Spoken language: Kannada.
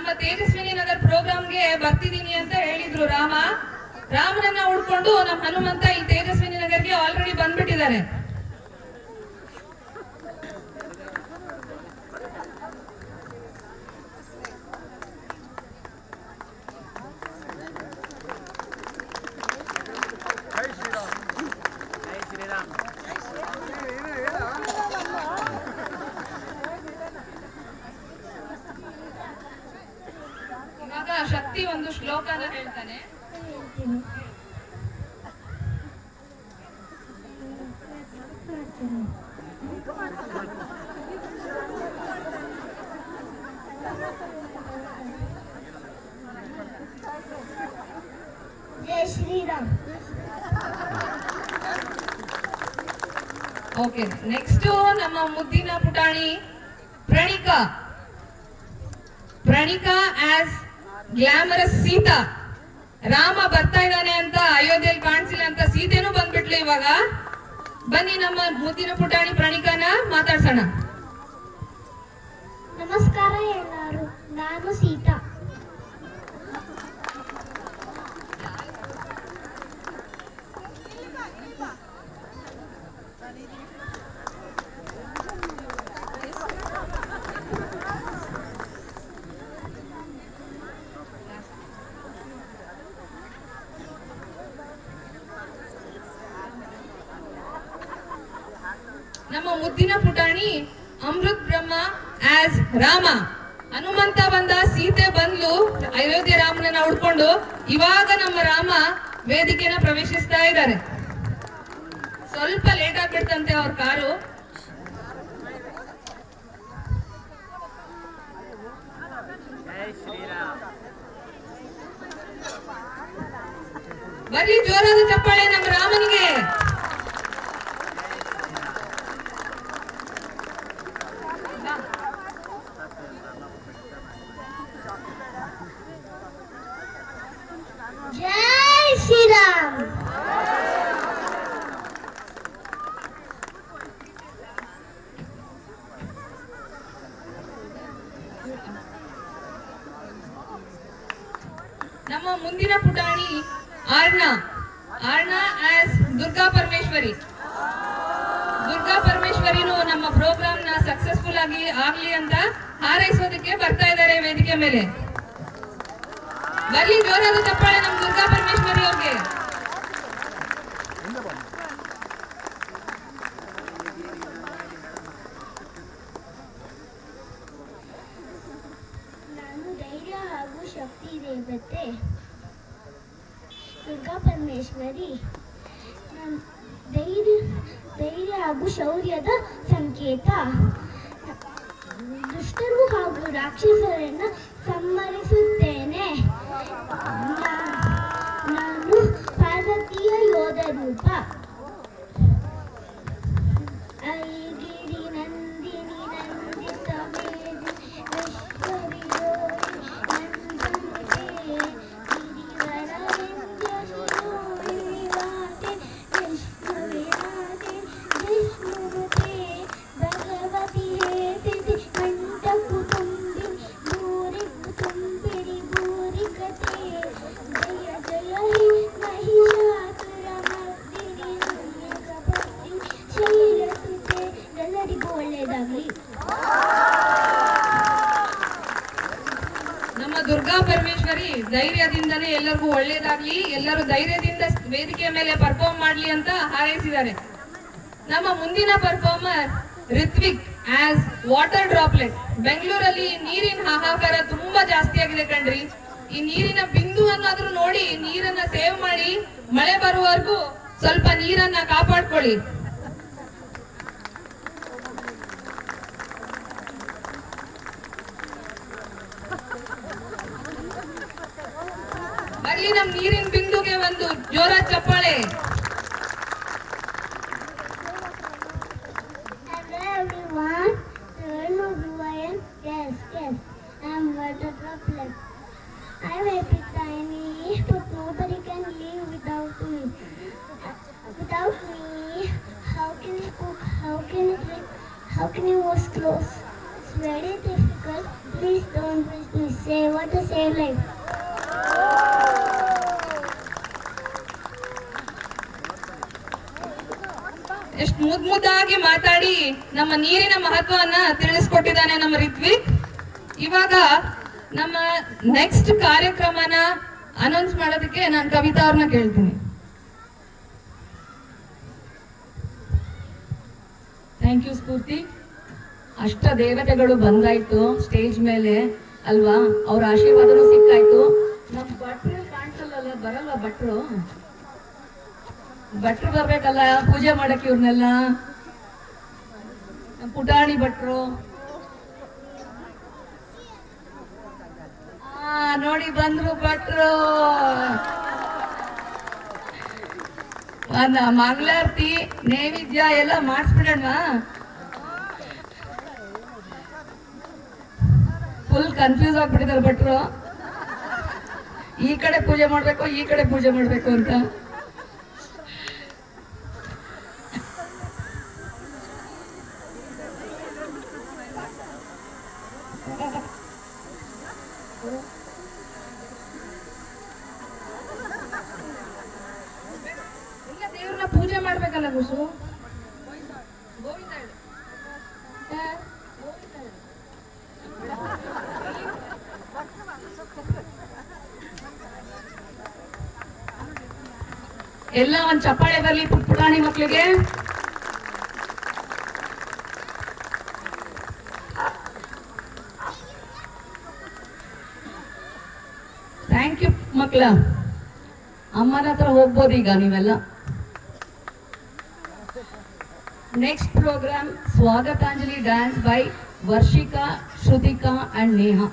ನಮ್ಮ ತೇಜಸ್ವಿನಿ ನಗರ್ ಪ್ರೋಗ್ರಾಮ್ಗೆ ಬರ್ತಿದ್ದೀನಿ ಅಂತ ಹೇಳಿದ್ರು ರಾಮನನ್ನ ಹುಡ್ಕೊಂಡು ನಮ್ಮ ಹನುಮಂತ ಈ ತೇಜಸ್ವಿನಿ ನಗರ್ಗೆ ಆಲ್ರೆಡಿ ಬಂದ್ಬಿಟ್ಟಿದ್ದಾರೆ. ಇವಾಗ ಶಕ್ತಿ ಒಂದು ಶ್ಲೋಕನ ಹೇಳ್ತಾನೆ. ಜೈ ಶ್ರೀರಾಮ್. ಓಕೆ, ನೆಕ್ಸ್ಟ್ ನಮ್ಮ ಮುದ್ದಿನ ಪುಟಾಣಿ ಪ್ರಣೀಕಾ ಆಸ್ ಗ್ಲಾಮರಸ್ ಸೀತಾ. ರಾಮ ಬರ್ತಾ ಇದ್ದಾನೆ ಅಂತ ಅಯೋಧ್ಯೆಯಲ್ಲಿ ಕಾಣಿಸಿಲ್ಲ ಅಂತ ಸೀತೆನೂ ಬಂದ್ಬಿಟ್ಲು. ಇವಾಗ ಬನ್ನಿ ನಮ್ಮ ಮುದ್ದಿನ ಪುಟಾಣಿ ಪ್ರಣೀಕಾನ ಮಾತಾಡ್ಸೋಣ. ನಮಸ್ಕಾರ ಎಲ್ಲರೂ, ನಾನು ಸೀತಾ. ನಮ್ಮ ಮುದ್ದಿನ ಪುಟಾಣಿ ಅಮೃತ್ ಬ್ರಹ್ಮ ಆಸ್ ರಾಮ. ಹನುಮಂತ ಬಂದ, ಸೀತೆ ಬಂದ್ಲು ಅಯೋಧ್ಯೆ ರಾಮನನ್ನ ಹುಡ್ಕೊಂಡು. ಇವಾಗ ನಮ್ಮ ರಾಮ ವೇದಿಕೆನ ಪ್ರವೇಶಿಸ್ತಾ ಇದ್ದಾರೆ. ಸ್ವಲ್ಪ ಲೇಟ್ ಆಗ್ಬಿಡ್ತಂತೆ ಅವ್ರ ಕಾರು. ಬರ್ಲಿ ಜೋರಾದ ಚಪ್ಪಾಳೆ ನಮ್ಮ ರಾಮನಿಗೆ. ಜೈ ಶ್ರೀರಾಮ್. ನಮ್ಮ ಮುಂದಿನ ಪುಟಾಣಿ ಆರ್ನಾ ಆಸ್ ದುರ್ಗಾ ಪರಮೇಶ್ವರಿನು ನಮ್ಮ ಪ್ರೋಗ್ರಾಮ್ ನ ಸಕ್ಸಸ್ಫುಲ್ ಆಗ್ಲಿ ಅಂತ ಹಾರೈಸೋದಕ್ಕೆ ಬರ್ತಾ ಇದ್ದಾರೆ ವೇದಿಕೆ ಮೇಲೆ. ಬರ್ಲಿ ಜೋರಾದ ಚಪ್ಪಾಳೆ ನಮ್ಮ ದುರ್ಗಾ ಪರಮೇಶ್ವರಿ ಅವ್ರಿಗೆ. ನಾನು ಧೈರ್ಯ ಹಾಗೂ ಶಕ್ತಿ ದೇವತೆ ದುರ್ಗಾ ಪರಮೇಶ್ವರಿ. ಧೈರ್ಯ ಹಾಗೂ ಶೌರ್ಯದ ಸಂಕೇತ. ದುಷ್ಟರು ಹಾಗೂ ರಾಕ್ಷಸರನ್ನು ಸಂಹರಿಸುತ್ತೇನೆ. ನಾನು ಪಾರ್ವತಿಯ ಯೋಧ ರೂಪ. ಐಗಿರಿ ನಂದಿನಿ ನಂದಿತ ಮೇದಿ ವಿಶ್ವವಿಯೋಗಿ ನಂದನಿತೆ ಗಿರಿವರ ವಿಂಧ್ಯ ಶಿರೋಮಣಿ ವಿವಾತೆ ವಿಷ್ಣುವಿರಾತೆ ವಿಷ್ಣುಮತೆ ಭಗವತಿ ಹೇತಿತಿ ಕಂಠ ಕುಟುಂಬಿನಿ ಭೂರಿ ಕುಟುಂಬಿನಿ ಭೂರಿ ಕತೆ ಜಯ ಜಯ ಹಿ ಮಹಿಷಾಸುರ ಮರ್ದಿನಿ ನಾಯಕಪತಿ ಶೈಲಸುತೆ. ಎಲ್ಲರಿಗೂ ಒಳ್ಳೆಯದಾಗಲಿ. ನಮ್ಮ ದುರ್ಗಾ ಪರಮೇಶ್ವರಿ ಧೈರ್ಯದಿಂದನೇ ಎಲ್ಲರಿಗೂ ಒಳ್ಳೇದಾಗ್ಲಿ, ಎಲ್ಲರೂ ಧೈರ್ಯದಿಂದ ವೇದಿಕೆ ಮೇಲೆ ಪರ್ಫಾರ್ಮ್ ಮಾಡ್ಲಿ ಅಂತ ಹಾರೈಸಿದ್ದಾರೆ. ನಮ್ಮ ಮುಂದಿನ performer Ritvik as water droplet. ಬೆಂಗಳೂರಲ್ಲಿ ನೀರಿನ ಹಾಹಾಕಾರ ತುಂಬಾ ಜಾಸ್ತಿ ಆಗಿದೆ ಕಣ್ರಿ. ಈ ನೀರಿನ ಬಿಂದುವನ್ನಾದ್ರೂ ನೋಡಿ ನೀರನ್ನ ಸೇವ್ ಮಾಡಿ, ಮಳೆ ಬರುವವರೆಗೂ ಸ್ವಲ್ಪ ನೀರನ್ನ ಕಾಪಾಡ್ಕೊಳ್ಳಿ. ಬರ್ಲಿ ನಮ್ ನೀರಿನ ಬಿಂದುಗೆ ಒಂದು ಜೋರಾದ ಚಪ್ಪಾಳೆ. Hello everyone. Do you know who I am? Yes. I am water droplet. I may be tiny, but nobody can live without me. Without me, how can you cook? How can you drink? How can you wash clothes? It's very difficult. Please don't wish me. Say what to save life. ಎಷ್ಟು ಮುದ್ದಾಗಿ ಮಾತಾಡಿ ನಮ್ಮ ನೀರಿನ ಮಹತ್ವವನ್ನ ತಿಳಿಸ್ಕೊಟ್ಟಿದ್ದಾನೆ ನಮ್ಮ ರಿತ್ವಿಕ್. ಇವಾಗ ನಮ್ಮ ನೆಕ್ಸ್ಟ್ ಕಾರ್ಯಕ್ರಮನ ಅನೌನ್ಸ್ ಮಾಡೋದಕ್ಕೆ ನಾನು ಕವಿತಾ ಅವ್ರನ್ನ ಕೇಳ್ತೀನಿ. ಥ್ಯಾಂಕ್ ಯು ಸ್ಫೂರ್ತಿ. ಅಷ್ಟ ದೇವತೆಗಳು ಬಂದಾಯ್ತು ಸ್ಟೇಜ್ ಮೇಲೆ ಅಲ್ವಾ, ಅವ್ರ ಆಶೀರ್ವಾದನೂ ಸಿಕ್ಕಾಯ್ತು. ನಮ್ ಭಟ್ರು ಕಾಣಿಸಲ್ಲ, ಬರಲ್ಲ ಭಟ್ರು ಬರ್ಬೇಕಲ್ಲ ಪೂಜೆ ಮಾಡಕ್ ಇವ್ರನ್ನೆಲ್ಲ. ಪುಟಾಣಿ ಭಟ್ರು ನೋಡಿ ಬಂದ್ರು ಭಟ್ರು. ಮಂಗಳಾರತಿ ನೈವೇದ್ಯ ಎಲ್ಲ ಮಾಡಿಸ್ಬಿಡೋಣ. ಫುಲ್ ಕನ್ಫ್ಯೂಸ್ ಆಗ್ಬಿಟ್ಟಿದ್ದಾರೆ ಭಟ್ರು, ಈ ಕಡೆ ಪೂಜೆ ಮಾಡ್ಬೇಕು ಈ ಕಡೆ ಪೂಜೆ ಮಾಡ್ಬೇಕು ಅಂತ. ಎಲ್ಲ ದೇವ್ರನ್ನ ಪೂಜೆ ಮಾಡ್ಬೇಕಲ್ಲ ಗುಸು. ಗೋವಿಂದ ಹೇಳು. ಎಲ್ಲ ಒಂದ್ ಚಪ್ಪಾಳೆ ಬರ್ಲಿ ಪುಟಾಣಿ ಮಕ್ಳಿಗೆ. ಥ್ಯಾಂಕ್ ಯು ಮಕ್ಳ. ಅಮ್ಮನ ಹತ್ರ ಹೋಗ್ಬೋದು ಈಗ ನೀವೆಲ್ಲ. Next program Swagatanjali dance by Varshika, Shrutika and Neha.